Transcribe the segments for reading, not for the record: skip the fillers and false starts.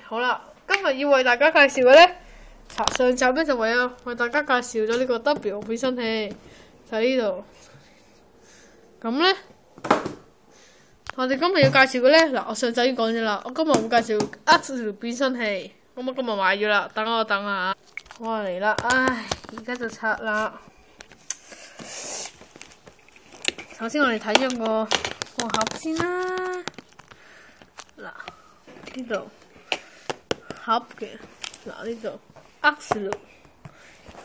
好啦，今日要為大家介紹嘅呢，上集呢就為大家介紹咗呢個 W 變身器，就喺呢度。咁呢，我哋今日要介紹嘅呢，我上集已經講咗啦，我今日會介紹 X 變身器。咁我今日買咗啦，等下。哇嚟啦，而家就拆啦。首先我哋睇咗個盒先啦。嗱，呢度。盒嘅嗱呢度 X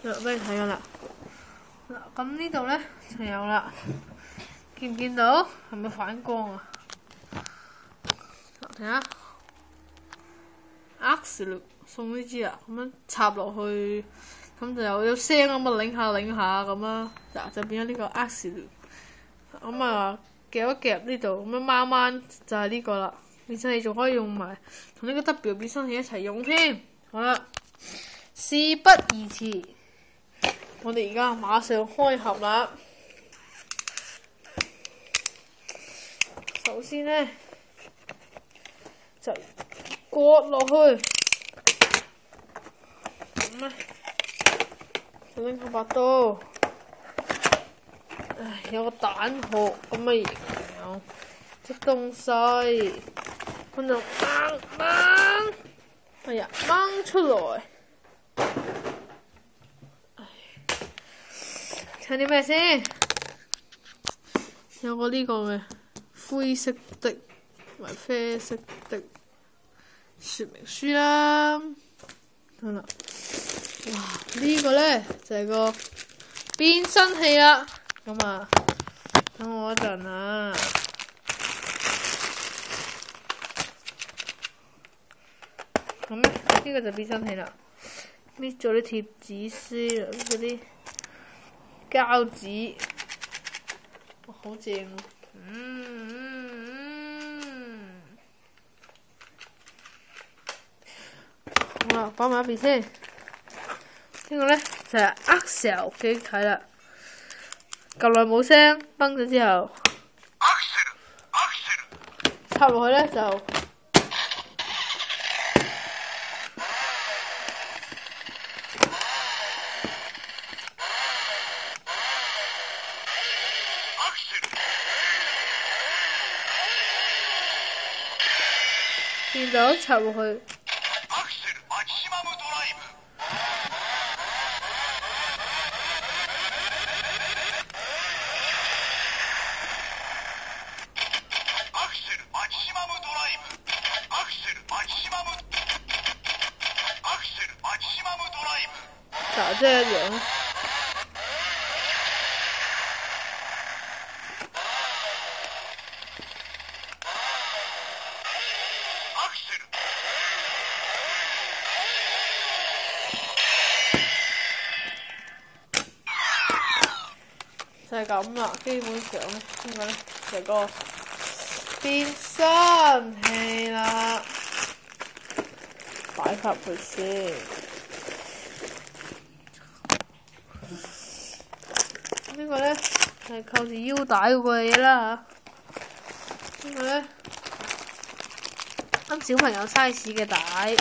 俾你睇咗啦。嗱咁呢度咧就有啦，見唔見到？係咪反光啊？睇下 X 送呢支啊，咁樣插落去，咁就有聲咁啊，擰下咁啦，嗱就變咗呢個 X。咁啊夾一夾呢度，咁樣掹掹就係呢個啦。變身器仲可以用埋同呢個 W 變身器一齊用添。好啦，事不宜遲，我哋而家馬上開盒啦。首先呢，就割落去，咁呢，就拎個把刀，有個蛋殼咁嘅形狀，啲東西。咁就掹，掹出來。睇啲咩先？有個呢個嘅灰色的同埋啡色的說明書啦。好啦，哇！呢個呢就係個變身器啦。咁啊，等我一陣啊。咁呢個就變身器啦，搣咗啲貼紙先，嗰啲膠紙，哇，好正啊！好啦，擺埋一邊先。呢個呢就係 Axel 嘅機體啦，撳耐冇聲，崩咗之後，插落去呢就。見到插落去，嗱即係一樣。就係咁啦，基本上咧，呢個咧就係個變身器啦，擺翻入去先。呢個咧係扣住腰帶嗰個嘢啦嚇。呢個咧啱小朋友 size 嘅帶，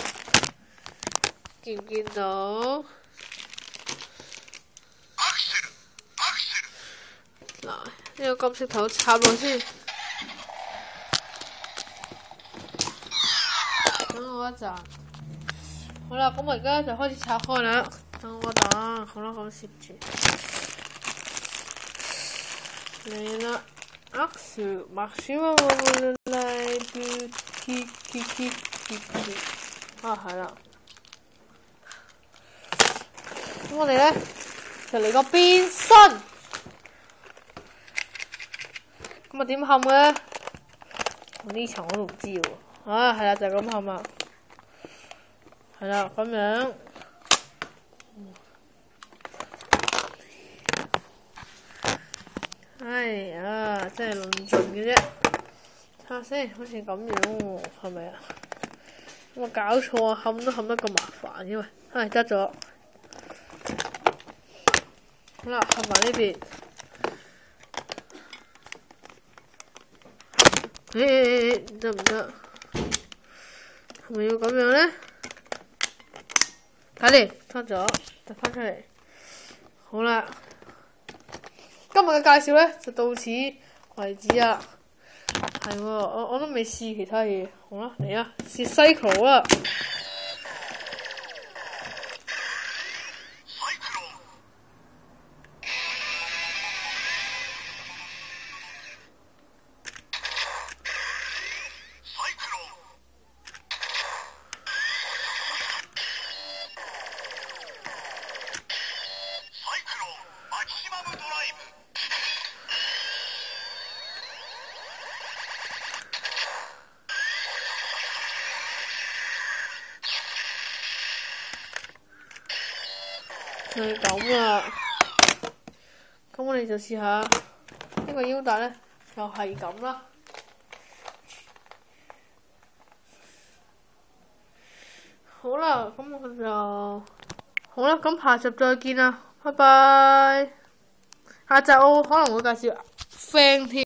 見唔見到？嗱，呢個金色頭插落先，等我一陣。好啦，咁我而家就開始拆開啦。等我等，好啦，咁攝住嚟啦。Axel 麥小我嚟係啦。咁我哋咧就嚟個變身。咁啊點冚嘅咧？我呢層我都唔知喎。係啦，就係咁冚啦。係啦，咁樣。真係論盡嘅啫。睇下先，好似咁樣喎，係咪啊？我搞錯啊，冚都冚得咁麻煩，因為得咗。好啦，冚埋呢邊。得唔得？係咪要咁樣咧？搞掂，拖咗，就翻出嚟。好啦，今日嘅介紹咧就到此為止啦。係喎，我都未試其他嘢。好啦，嚟啦，試 Cyclo 啦。就係咁啦，咁我哋就試下呢個腰帶咧，又係咁啦。好啦，咁我就好啦，咁下集再見啦，拜拜。下集我可能會介紹 friend 添。